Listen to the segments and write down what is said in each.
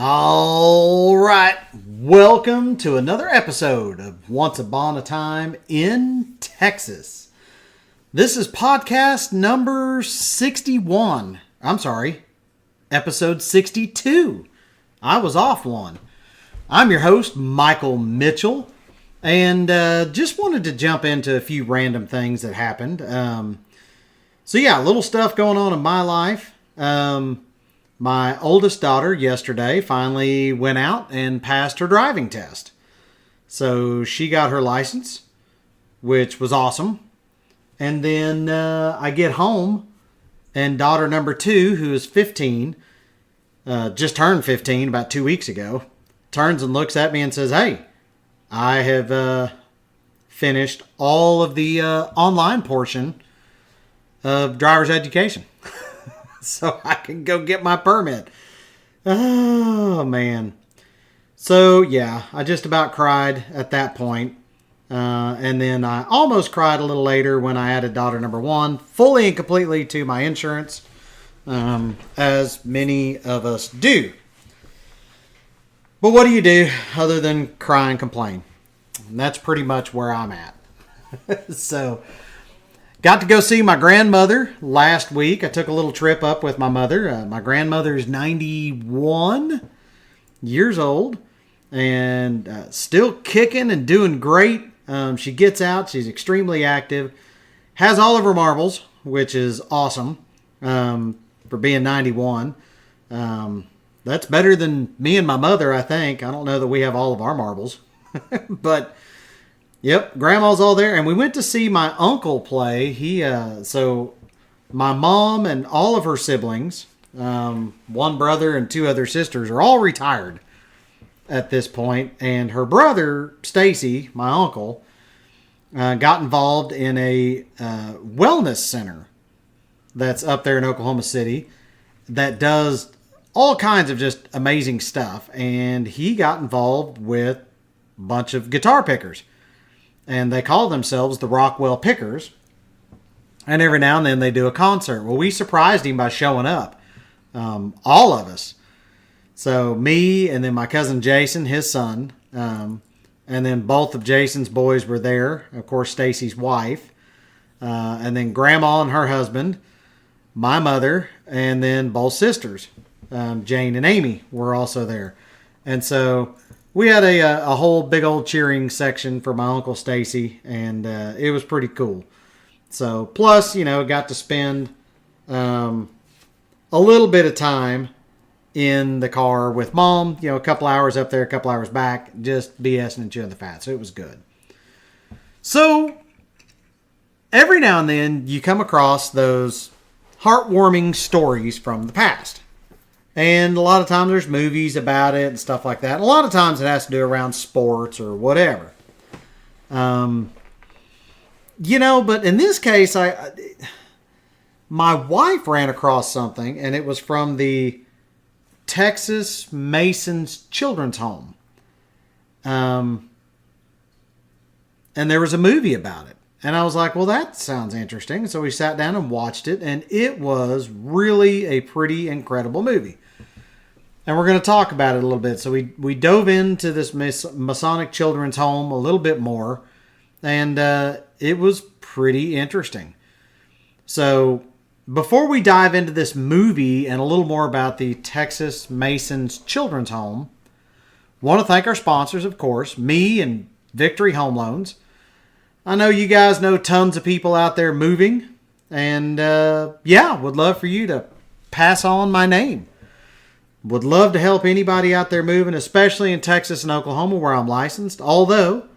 All right, welcome to another episode of Once Upon a Time in Texas. This is podcast number 61. I'm sorry, episode 62. I was off one. I'm your host, Michael Mitchell, and just wanted to jump into a few random things that happened. A little stuff going on in my life. My oldest daughter yesterday finally went out and passed her driving test. So she got her license, which was awesome. And then I get home and daughter number 2, who is 15, just turned 15 about 2 weeks ago, turns and looks at me and says, "Hey, I have finished all of the online portion of driver's education." So I can go get my permit. Oh, man. So, yeah, I just about cried at that point. And then I almost cried a little later when I added daughter number 1 fully and completely to my insurance, as many of us do. But what do you do other than cry and complain? And that's pretty much where I'm at. So, got to go see my grandmother last week. I took a little trip up with my mother. My grandmother is 91 years old and still kicking and doing great. She gets out. She's extremely active. Has all of her marbles, which is awesome for being 91. That's better than me and my mother, I think. I don't know that we have all of our marbles. But yep, Grandma's all there, and we went to see my uncle play. So my mom and all of her siblings, one brother and 2 other sisters, are all retired at this point. And her brother, Stacy, my uncle, got involved in a wellness center that's up there in Oklahoma City that does all kinds of just amazing stuff. And he got involved with a bunch of guitar pickers. And they call themselves the Rockwell Pickers. And every now and then they do a concert. Well, we surprised him by showing up. All of us. So me and then my cousin Jason, his son. And then both of Jason's boys were there. Of course, Stacy's wife. And then Grandma and her husband. My mother. And then both sisters. Jane and Amy were also there. And so we had a whole big old cheering section for my Uncle Stacy, and it was pretty cool. So, plus, got to spend a little bit of time in the car with Mom, a couple hours up there, a couple hours back, just BSing and chewing the fat. So it was good. So, every now and then you come across those heartwarming stories from the past. And a lot of times there's movies about it and stuff like that. And a lot of times it has to do around sports or whatever. But in this case, my wife ran across something, and it was from the Texas Masons Children's Home. And there was a movie about it. And I was like, well, that sounds interesting. So we sat down and watched it, and it was really a pretty incredible movie. And we're going to talk about it a little bit. So we dove into this Masonic Children's Home a little bit more, and it was pretty interesting. So before we dive into this movie and a little more about the Texas Masons Children's Home, want to thank our sponsors, of course, me and Victory Home Loans. I know you guys know tons of people out there moving, and would love for you to pass on my name. Would love to help anybody out there moving, especially in Texas and Oklahoma where I'm licensed. Although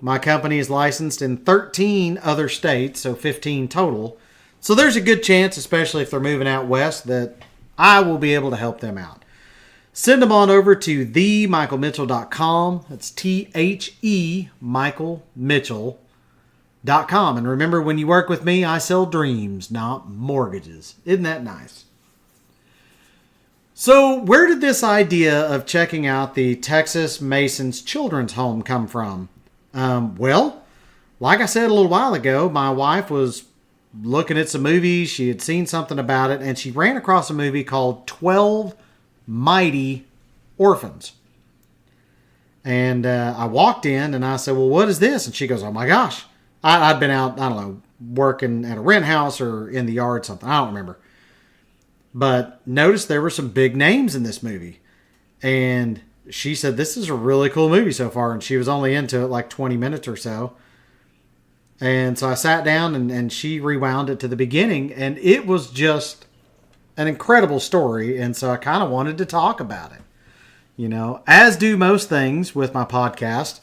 my company is licensed in 13 other states, so 15 total. So there's a good chance, especially if they're moving out west, that I will be able to help them out. Send them on over to themichaelmitchell.com. That's THE michaelmitchell.com. And remember, when you work with me, I sell dreams, not mortgages. Isn't that nice? So where did this idea of checking out the Texas Masons Children's Home come from? Well, like I said a little while ago, my wife was looking at some movies. She had seen something about it, and she ran across a movie called 12 Mighty Orphans. And I walked in and I said, well, what is this? And she goes, oh my gosh. I'd been out, I don't know, working at a rent house or in the yard, something. I don't remember. But notice there were some big names in this movie. And she said, this is a really cool movie so far. And she was only into it like 20 minutes or so. And so I sat down and she rewound it to the beginning. And it was just an incredible story. And so I kind of wanted to talk about it. You know, as do most things with my podcast,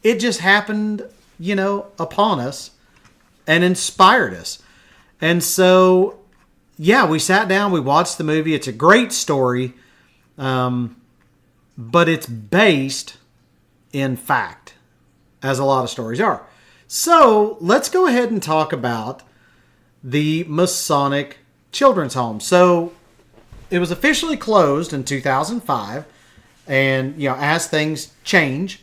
it just happened, you know, upon us and inspired us. And so, yeah, we sat down, we watched the movie. It's a great story, but it's based in fact, as a lot of stories are. So let's go ahead and talk about the Masonic Children's Home. So it was officially closed in 2005. And, you know, as things change,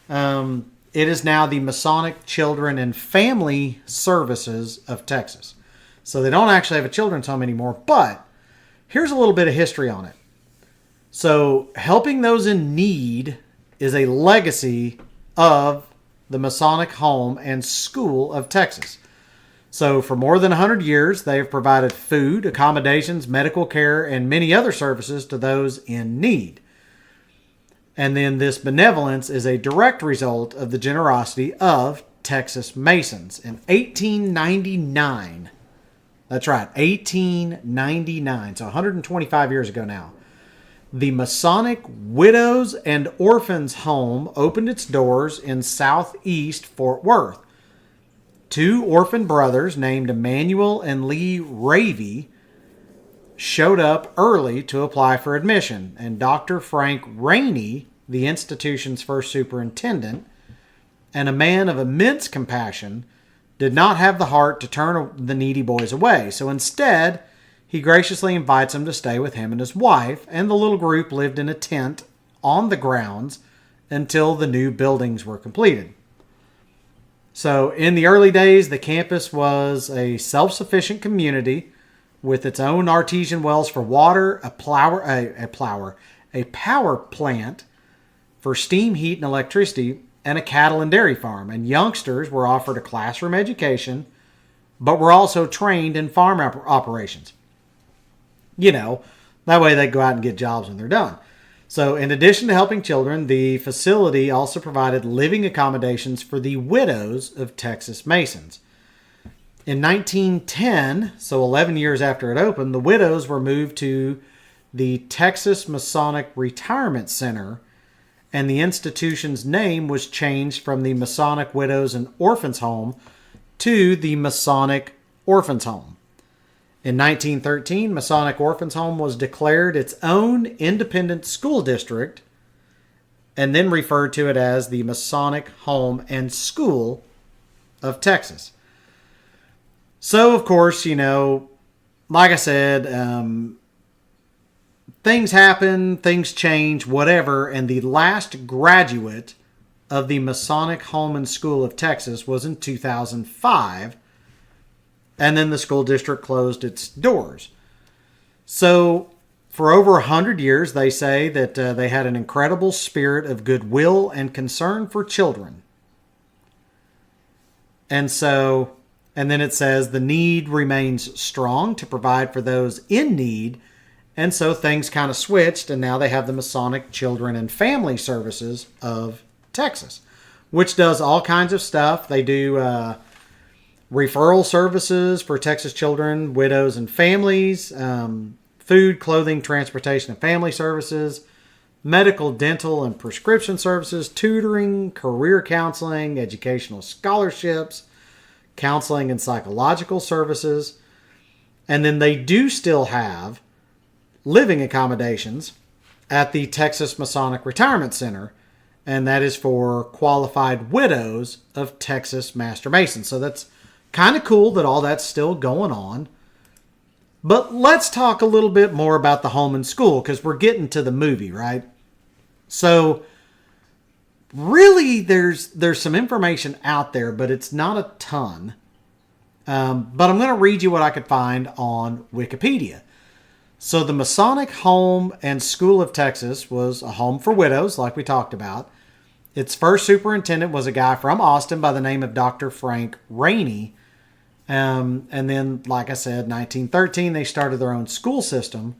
it is now the Masonic Children and Family Services of Texas. So they don't actually have a children's home anymore, but here's a little bit of history on it. So helping those in need is a legacy of the Masonic Home and School of Texas. So for more than 100 years, they have provided food, accommodations, medical care, and many other services to those in need. And then this benevolence is a direct result of the generosity of Texas Masons. In 1899, that's right, 1899, so 125 years ago now, the Masonic Widows and Orphans Home opened its doors in southeast Fort Worth. Two orphan brothers named Emmanuel and Lee Ravey showed up early to apply for admission, and Dr. Frank Rainey, the institution's first superintendent, and a man of immense compassion, did not have the heart to turn the needy boys away. So instead, he graciously invites them to stay with him and his wife, and the little group lived in a tent on the grounds until the new buildings were completed. So in the early days, the campus was a self-sufficient community with its own artesian wells for water, a power plant for steam, heat, and electricity, and a cattle and dairy farm. And youngsters were offered a classroom education, but were also trained in farm operations. You know, that way they go out and get jobs when they're done. So in addition to helping children, the facility also provided living accommodations for the widows of Texas Masons. In 1910, so 11 years after it opened, the widows were moved to the Texas Masonic Retirement Center, and the institution's name was changed from the Masonic Widows and Orphans Home to the Masonic Orphans Home. In 1913, Masonic Orphans Home was declared its own independent school district and then referred to it as the Masonic Home and School of Texas. So, of course, you know, like I said, things happen, things change, whatever, and the last graduate of the Masonic Home and School of Texas was in 2005, and then the school district closed its doors. So, for over 100 years, they say that they had an incredible spirit of goodwill and concern for children. And so, and then it says the need remains strong to provide for those in need. And so things kind of switched, and now they have the Masonic Children and Family Services of Texas, which does all kinds of stuff. They do referral services for Texas children, widows, and families, food, clothing, transportation, and family services, medical, dental, and prescription services, tutoring, career counseling, educational scholarships, counseling and psychological services. And then they do still have living accommodations at the Texas Masonic Retirement Center, and that is for qualified widows of Texas Master Masons. So that's kind of cool that all that's still going on. But let's talk a little bit more about the home and school, because we're getting to the movie, right? So really there's some information out there, but it's not a ton. But I'm going to read you what I could find on Wikipedia. So the Masonic Home and School of Texas was a home for widows, like we talked about. Its first superintendent was a guy from Austin by the name of Dr. Frank Rainey. And then, like I said, 1913, they started their own school system.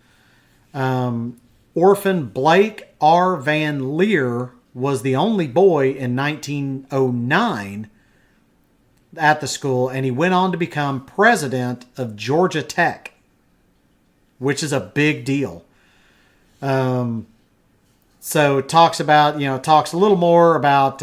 Orphan Blake R. Van Leer was the only boy in 1909 at the school, and he went on to become president of Georgia Tech, which is a big deal. So it talks about, talks a little more about,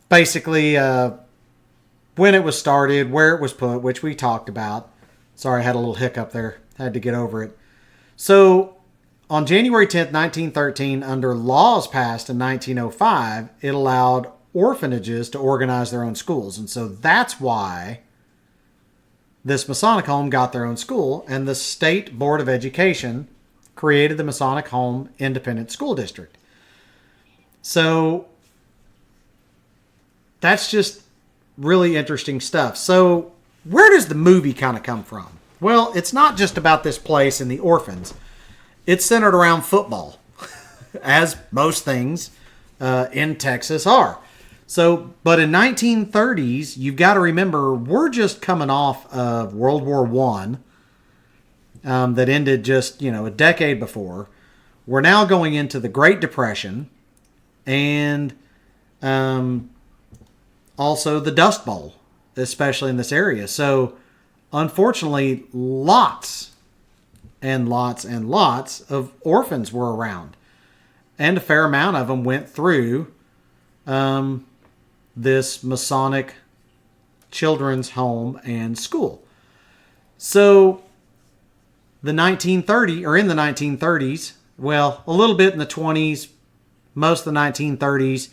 basically when it was started, where it was put, which we talked about. Sorry, I had a little hiccup there. Had to get over it. So on January 10th, 1913, under laws passed in 1905, it allowed orphanages to organize their own schools. And so that's why this Masonic home got their own school, and the State Board of Education created the Masonic Home Independent School District. So that's just really interesting stuff. So where does the movie kind of come from? Well, it's not just about this place and the orphans. It's centered around football, as most things in Texas are. So, but in 1930s, you've got to remember, we're just coming off of World War I that ended just, a decade before. We're now going into the Great Depression and also the Dust Bowl, especially in this area. So, unfortunately, lots and lots and lots of orphans were around. And a fair amount of them went through this Masonic children's home and school. So in the 1930s, well, a little bit in the 20s, most of the 1930s,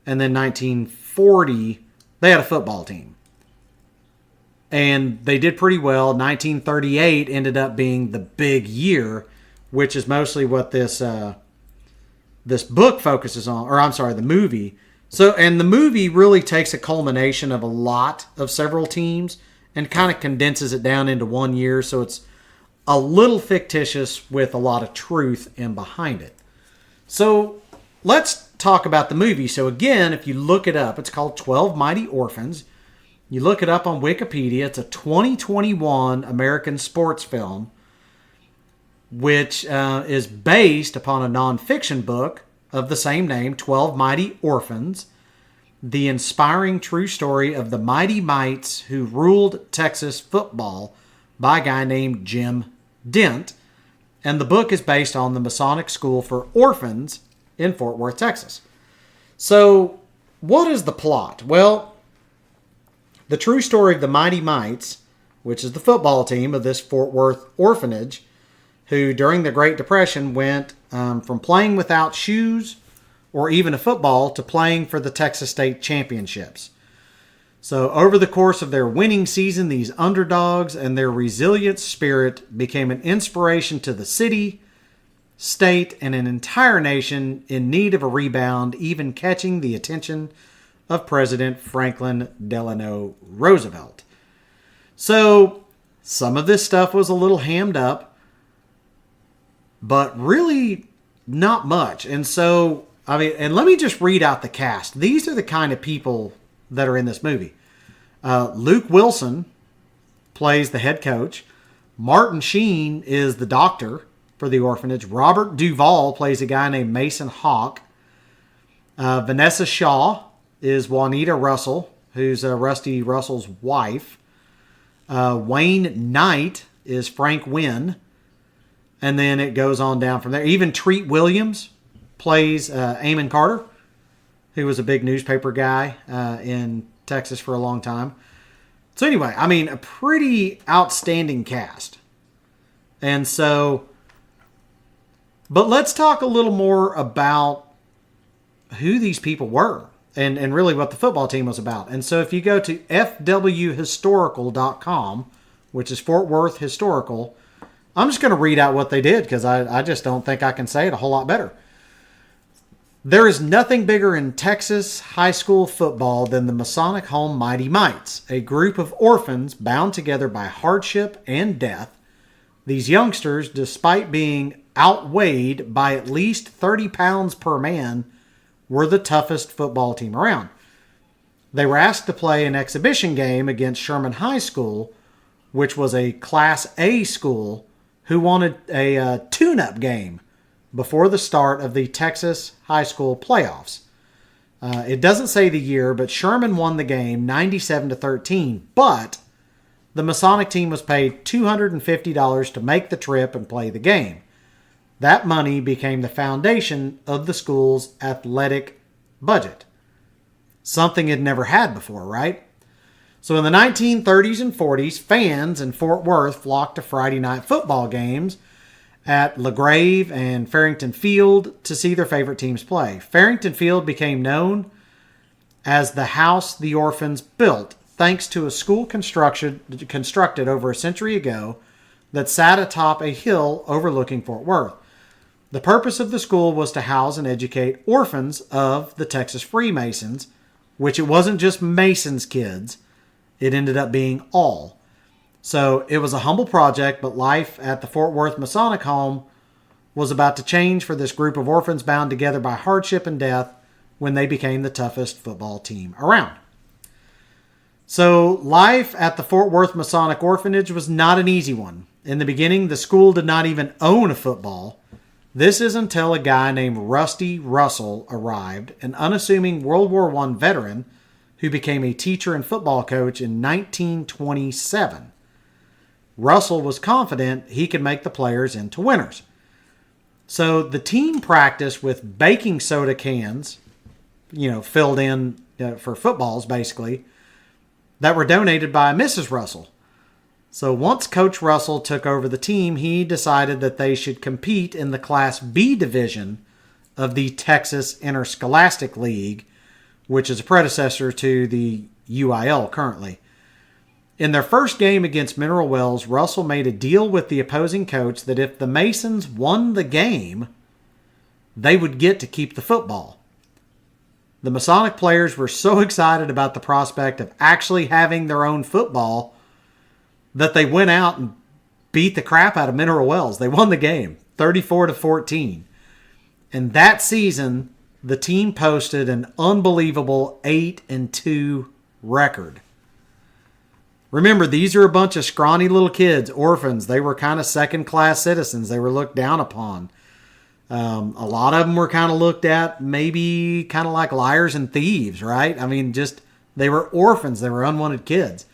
and then 1940, they had a football team. And they did pretty well. 1938 ended up being the big year, which is mostly what this book focuses on, or I'm sorry, the movie. So, and the movie really takes a culmination of a lot of several teams and kind of condenses it down into 1 year. So it's a little fictitious with a lot of truth in behind it. So let's talk about the movie. So again, if you look it up, it's called 12 Mighty Orphans. You look it up on Wikipedia. It's a 2021 American sports film, which is based upon a nonfiction book of the same name, 12 Mighty Orphans, the inspiring true story of the mighty mites who ruled Texas football by a guy named Jim Dent. And the book is based on the Masonic School for Orphans in Fort Worth, Texas. So, what is the plot? Well, the true story of the Mighty Mites, which is the football team of this Fort Worth orphanage, who during the Great Depression went from playing without shoes or even a football to playing for the Texas State Championships. So over the course of their winning season, these underdogs and their resilient spirit became an inspiration to the city, state, and an entire nation in need of a rebound, even catching the attention of President Franklin Delano Roosevelt. So some of this stuff was a little hammed up, but really not much. And so, and let me just read out the cast. These are the kind of people that are in this movie. Luke Wilson plays the head coach. Martin Sheen is the doctor for the orphanage. Robert Duvall plays a guy named Mason Hawk. Vanessa Shaw is Juanita Russell, who's Rusty Russell's wife. Wayne Knight is Frank Wynn. And then it goes on down from there. Even Treat Williams plays Eamon Carter, who was a big newspaper guy in Texas for a long time. So anyway, a pretty outstanding cast. And so, but let's talk a little more about who these people were and really what the football team was about. And so if you go to fwhistorical.com, which is Fort Worth Historical, I'm just going to read out what they did because I just don't think I can say it a whole lot better. There is nothing bigger in Texas high school football than the Masonic Home Mighty Mites, a group of orphans bound together by hardship and death. These youngsters, despite being outweighed by at least 30 pounds per man, were the toughest football team around. They were asked to play an exhibition game against Sherman High School, which was a Class A school, who wanted a tune-up game before the start of the Texas high school playoffs. It doesn't say the year, but Sherman won the game 97-13, but the Masonic team was paid $250 to make the trip and play the game. That money became the foundation of the school's athletic budget. Something it never had before, right? So in the 1930s and 40s, fans in Fort Worth flocked to Friday night football games at LaGrave and Farrington Field to see their favorite teams play. Farrington Field became known as the house the orphans built, thanks to a school constructed over a century ago that sat atop a hill overlooking Fort Worth. The purpose of the school was to house and educate orphans of the Texas Freemasons, which it wasn't just Masons' kids. It ended up being all. So it was a humble project, but life at the Fort Worth Masonic Home was about to change for this group of orphans bound together by hardship and death when they became the toughest football team around. So life at the Fort Worth Masonic Orphanage was not an easy one. In the beginning, the school did not even own a football. This is until a guy named Rusty Russell arrived, an unassuming World War I veteran who became a teacher and football coach in 1927. Russell was confident he could make the players into winners. So the team practiced with baking soda cans, filled in for footballs, basically, that were donated by Mrs. Russell. So once Coach Russell took over the team, he decided that they should compete in the Class B division of the Texas Interscholastic League, which is a predecessor to the UIL currently. In their first game against Mineral Wells, Russell made a deal with the opposing coach that if the Masons won the game, they would get to keep the football. The Masonic players were so excited about the prospect of actually having their own football that they went out and beat the crap out of Mineral Wells. They won the game, 34-14. And that season, the team posted an unbelievable 8-2 record. Remember, these are a bunch of scrawny little kids, orphans. They were kind of second-class citizens. They were looked down upon. A lot of them were kind of looked at maybe kind of like liars and thieves, right? I mean, they were orphans. They were unwanted kids.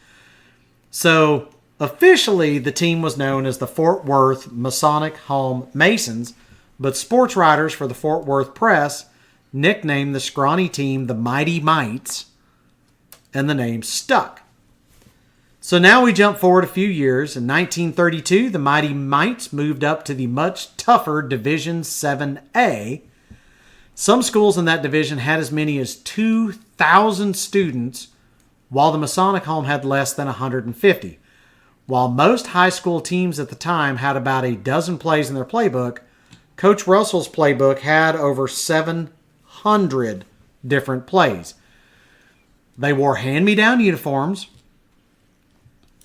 So officially, the team was known as the Fort Worth Masonic Home Masons, but sports writers for the Fort Worth Press nicknamed the scrawny team the Mighty Mites, and the name stuck. So now we jump forward a few years. In 1932, the Mighty Mites moved up to the much tougher Division 7A. Some schools in that division had as many as 2,000 students, while the Masonic Home had less than 150. While most high school teams at the time had about a dozen plays in their playbook, Coach Russell's playbook had over 700 different plays. They wore hand-me-down uniforms,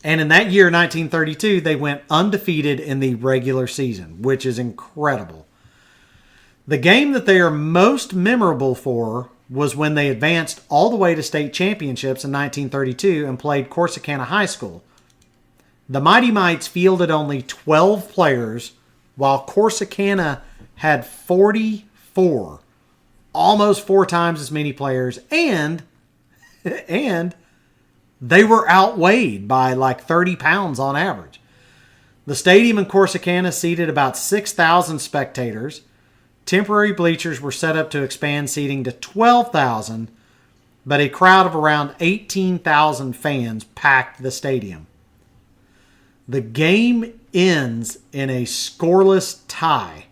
and in that year, 1932, they went undefeated in the regular season, which is incredible. The game that they are most memorable for was when they advanced all the way to state championships in 1932 and played Corsicana High School. The Mighty Mites fielded only 12 players, while Corsicana had 44, almost 4 times as many players, and they were outweighed by like 30 pounds on average. The stadium in Corsicana seated about 6,000 spectators. Temporary bleachers were set up to expand seating to 12,000, but a crowd of around 18,000 fans packed the stadium. The game ends in a scoreless tie,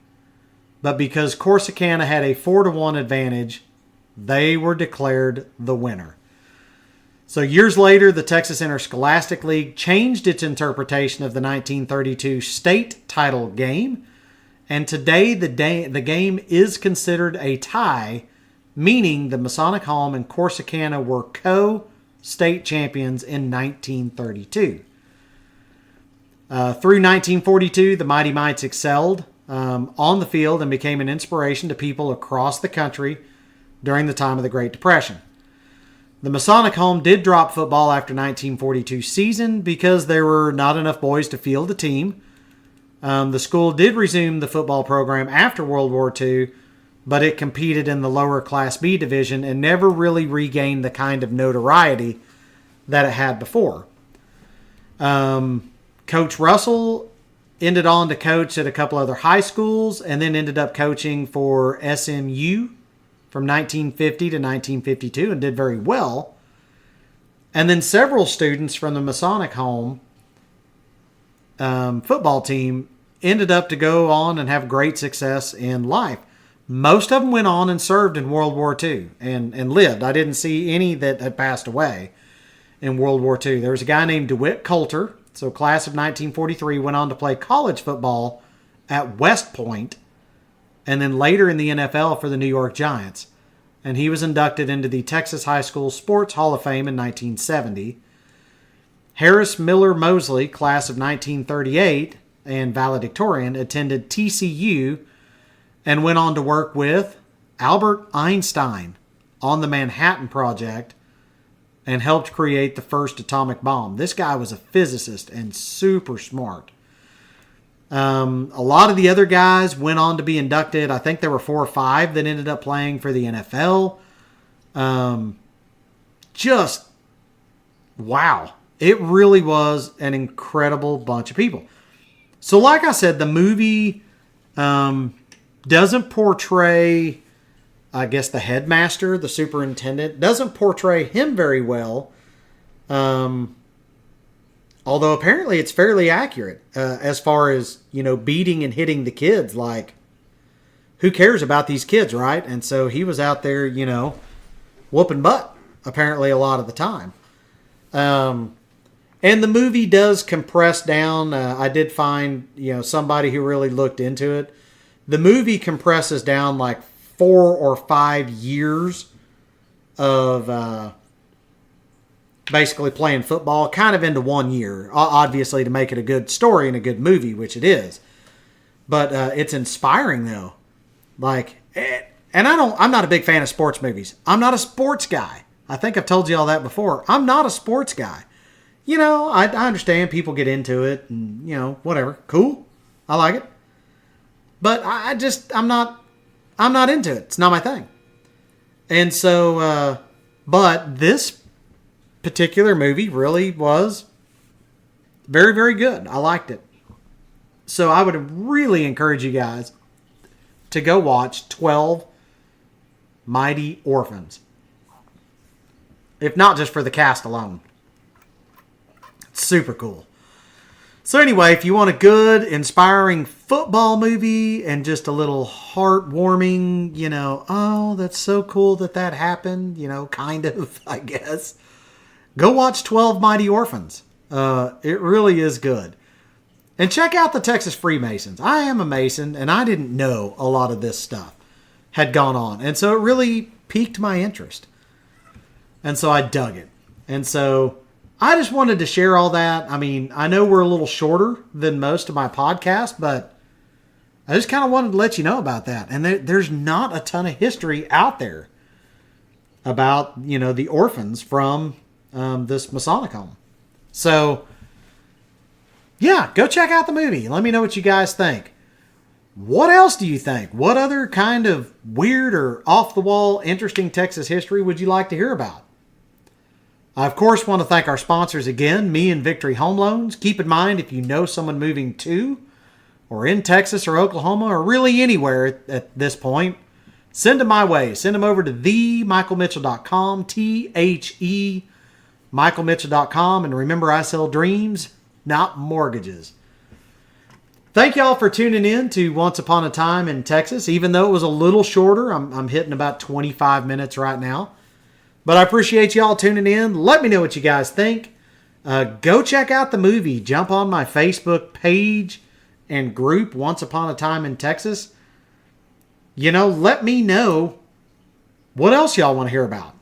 but because Corsicana had a 4-1 advantage, they were declared the winner. So years later, the Texas Interscholastic League changed its interpretation of the 1932 state title game And today, the game is considered a tie, meaning the Masonic Home and Corsicana were co-state champions in 1932. Through 1942, the Mighty Mites excelled on the field and became an inspiration to people across the country during the time of the Great Depression. The Masonic Home did drop football after 1942 season because there were not enough boys to field the team. The school did resume the football program after World War II, but it competed in the lower Class B division and never really regained the kind of notoriety that it had before. Coach Russell ended on to coach at a couple other high schools and then ended up coaching for SMU from 1950 to 1952 and did very well. And then several students from the Masonic Home football team ended up to go on and have great success in life. Most of them went on and served in World War II and lived. I didn't see any that had passed away in World War II. There was a guy named DeWitt Coulter, so class of 1943, went on to play college football at West Point and then later in the NFL for the New York Giants. And he was inducted into the Texas High School Sports Hall of Fame in 1970. Harris Miller Mosley, class of 1938 and valedictorian, attended TCU and went on to work with Albert Einstein on the Manhattan Project and helped create the first atomic bomb. This guy was a physicist and super smart. A lot of the other guys went on to be inducted. I think there were 4 or 5 that ended up playing for the NFL. Just, wow. It really was an incredible bunch of people. So like I said, the movie doesn't portray, I guess, the headmaster, the superintendent, doesn't portray him very well. Although apparently it's fairly accurate as far as, beating and hitting the kids. Like, who cares about these kids, right? And so he was out there, whooping butt, apparently a lot of the time. And the movie does compress down. I did find, somebody who really looked into it. The movie compresses down like 4 or 5 years of basically playing football kind of into 1 year, obviously to make it a good story and a good movie, which it is. But it's inspiring though. And I'm not a big fan of sports movies. I'm not a sports guy. I think I've told you all that before. I'm not a sports guy. I understand people get into it and, whatever. Cool. I like it. But I'm not into it. It's not my thing. And so, but this particular movie really was very, very good. I liked it. So I would really encourage you guys to go watch 12 Mighty Orphans. If not just for the cast alone. It's super cool. So anyway, if you want a good, inspiring football movie and just a little heartwarming, oh, that's so cool that happened, kind of, I guess. Go watch 12 Mighty Orphans. It really is good. And check out the Texas Freemasons. I am a Mason, and I didn't know a lot of this stuff had gone on. And so it really piqued my interest. And so I dug it. And so I just wanted to share all that. I mean, I know we're a little shorter than most of my podcasts, but I just kind of wanted to let you know about that. And there's not a ton of history out there about, the orphans from this Masonic home. So, yeah, go check out the movie. Let me know what you guys think. What else do you think? What other kind of weird or off-the-wall interesting Texas history would you like to hear about? I, of course, want to thank our sponsors again, me and Victory Home Loans. Keep in mind, if you know someone moving to or in Texas or Oklahoma or really anywhere at this point, send them my way. Send them over to themichaelmitchell.com, THE michaelmitchell.com. And remember, I sell dreams, not mortgages. Thank y'all for tuning in to Once Upon a Time in Texas. Even though it was a little shorter, I'm hitting about 25 minutes right now. But I appreciate y'all tuning in. Let me know what you guys think. Go check out the movie. Jump on my Facebook page and group Once Upon a Time in Texas, let me know what else y'all want to hear about.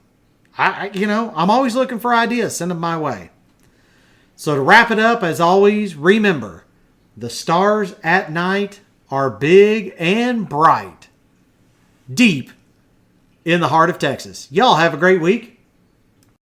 I'm always looking for ideas. Send them my way. So to wrap it up, as always, remember, the stars at night are big and bright, deep in the heart of Texas. Y'all have a great week.